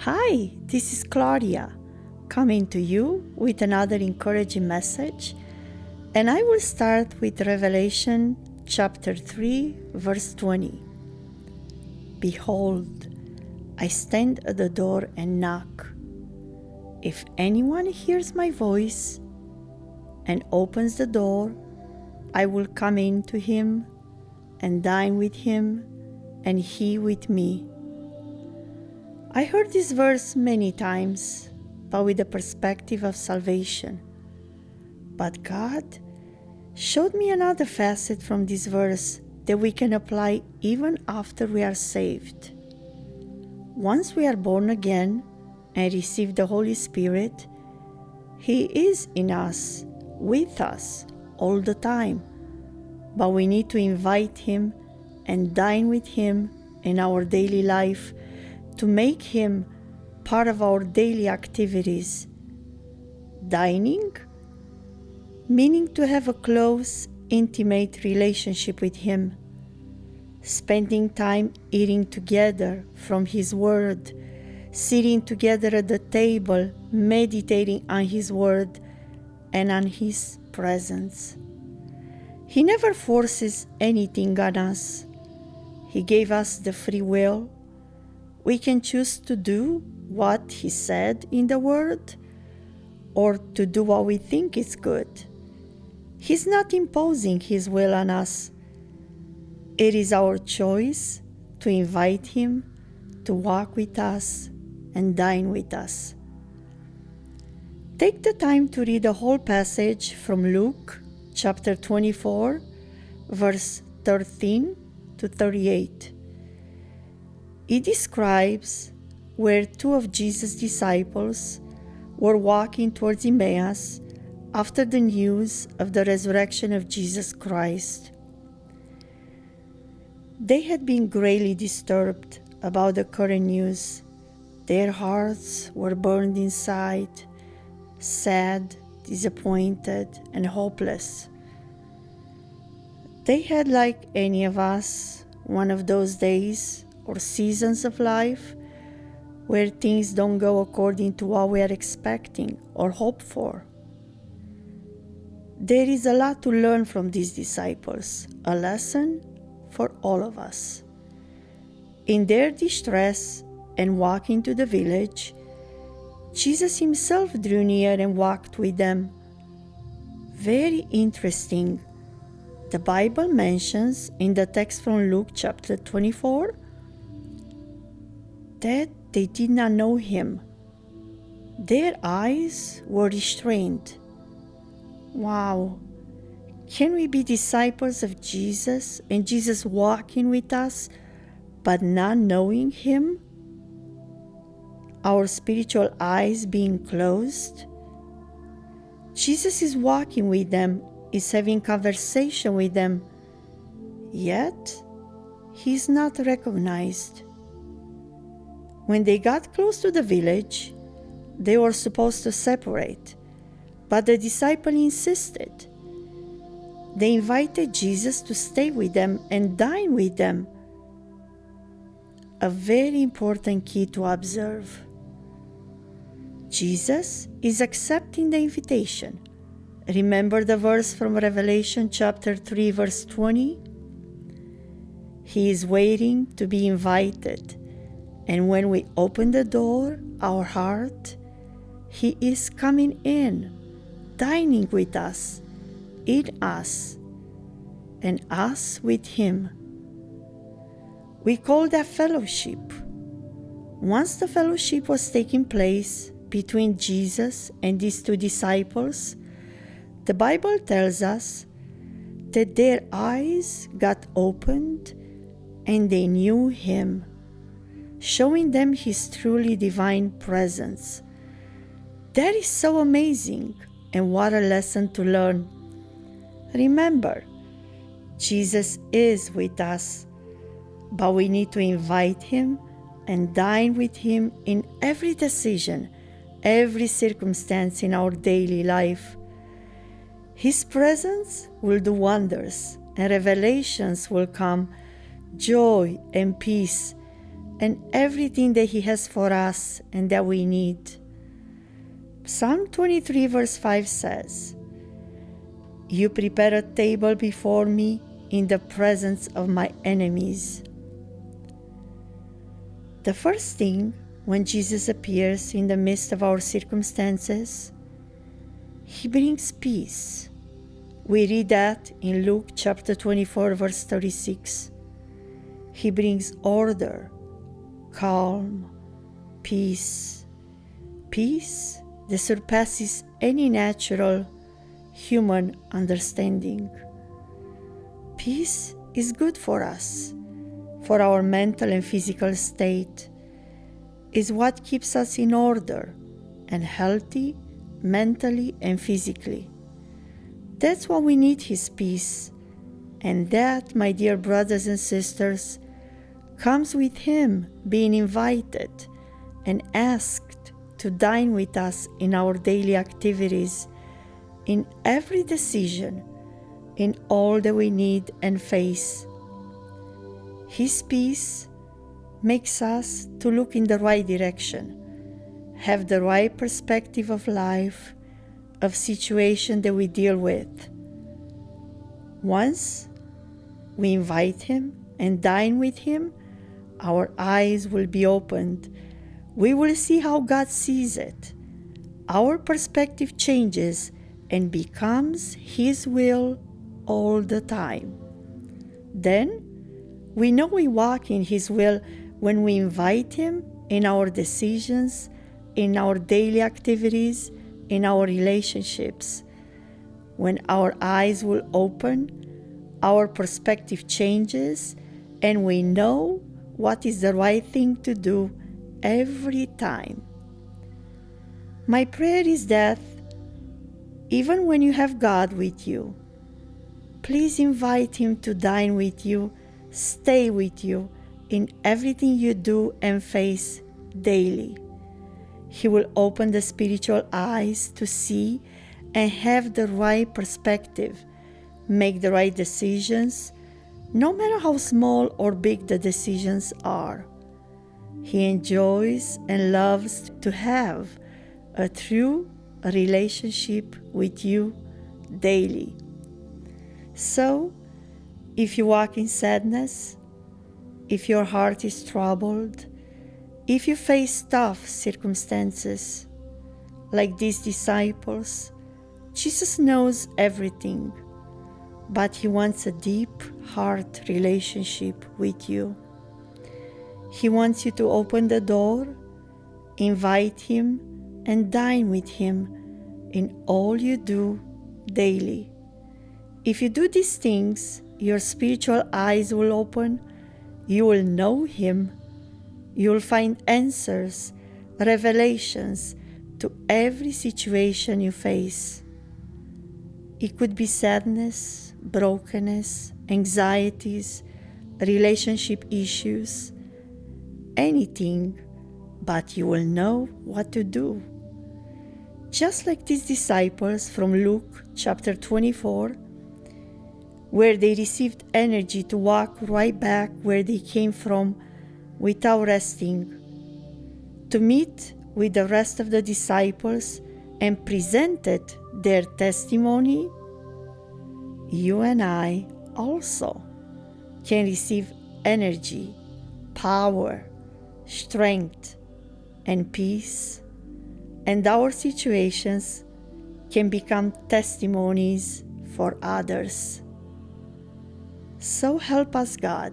Hi, this is Claudia, coming to you with another encouraging message, and I will start with Revelation chapter 3, verse 20. Behold, I stand at the door and knock. If anyone hears my voice and opens the door, I will come in to him and dine with him, and he with me. I heard this verse many times, but with the perspective of salvation. But God showed me another facet from this verse that we can apply even after we are saved. Once we are born again and receive the Holy Spirit, He is in us, with us, all the time. But we need to invite Him and dine with Him in our daily life to make Him part of our daily activities. Dining, meaning to have a close, intimate relationship with Him. Spending time eating together from His Word, sitting together at the table, meditating on His Word and on His presence. He never forces anything on us. He gave us the free will. We can choose to do what He said in the Word or to do what we think is good. He's not imposing His will on us. It is our choice to invite Him to walk with us and dine with us. Take the time to read the whole passage from Luke chapter 24, verse 13 to 38. It describes where two of Jesus' disciples were walking towards Emmaus after the news of the resurrection of Jesus Christ. They had been greatly disturbed about the current news. Their hearts were burned inside, sad, disappointed, and hopeless. They had, like any of us, one of those days or seasons of life where things don't go according to what we are expecting or hope for. There is a lot to learn from these disciples, a lesson for all of us. In their distress and walking to the village, Jesus Himself drew near and walked with them. Very interesting. The Bible mentions in the text from Luke chapter 24 that they did not know Him. Their eyes were restrained. Wow! Can we be disciples of Jesus and Jesus walking with us, but not knowing Him? Our spiritual eyes being closed? Jesus is walking with them, is having conversation with them, yet He is not recognized. When they got close to the village, they were supposed to separate, but the disciple insisted. They invited Jesus to stay with them and dine with them. A very important key to observe. Jesus is accepting the invitation. Remember the verse from Revelation chapter 3, verse 20? He is waiting to be invited. And when we open the door, our heart, He is coming in, dining with us, in us, and us with Him. We call that fellowship. Once the fellowship was taking place between Jesus and these two disciples, the Bible tells us that their eyes got opened and they knew Him, showing them His truly divine presence. That is so amazing, and what a lesson to learn. Remember, Jesus is with us, but we need to invite Him and dine with Him in every decision, every circumstance in our daily life. His presence will do wonders, and revelations will come, joy and peace, and everything that He has for us and that we need. Psalm 23 verse 5 says, "You prepare a table before me in the presence of my enemies." The first thing when Jesus appears in the midst of our circumstances, He brings peace. We read that in Luke chapter 24 verse 36. He brings order, calm, peace. Peace that surpasses any natural human understanding. Peace is good for us, for our mental and physical state, is what keeps us in order and healthy mentally and physically. That's why we need His peace, and that, my dear brothers and sisters, comes with Him being invited and asked to dine with us in our daily activities, in every decision, in all that we need and face. His peace makes us to look in the right direction, have the right perspective of life, of situation that we deal with. Once we invite Him and dine with Him, our eyes will be opened. We will see how God sees it. Our perspective changes and becomes His will all the time. Then we know we walk in His will when we invite Him in our decisions, in our daily activities, in our relationships. When our eyes will open, our perspective changes, and we know what is the right thing to do every time. My prayer is that even when you have God with you, please invite Him to dine with you, stay with you in everything you do and face daily. He will open the spiritual eyes to see and have the right perspective, make the right decisions, no matter how small or big the decisions are. He enjoys and loves to have a true relationship with you daily. So, if you walk in sadness, if your heart is troubled, if you face tough circumstances, like these disciples, Jesus knows everything, but He wants a deep heart relationship with you. He wants you to open the door, invite Him, and dine with Him in all you do daily. If you do these things, your spiritual eyes will open, you will know Him, you will find answers, revelations to every situation you face. It could be sadness, brokenness, anxieties, relationship issues, anything, but you will know what to do. Just like these disciples from Luke chapter 24, where they received energy to walk right back where they came from without resting, to meet with the rest of the disciples and presented their testimony, you and I also can receive energy, power, strength, and peace, and our situations can become testimonies for others. So help us God.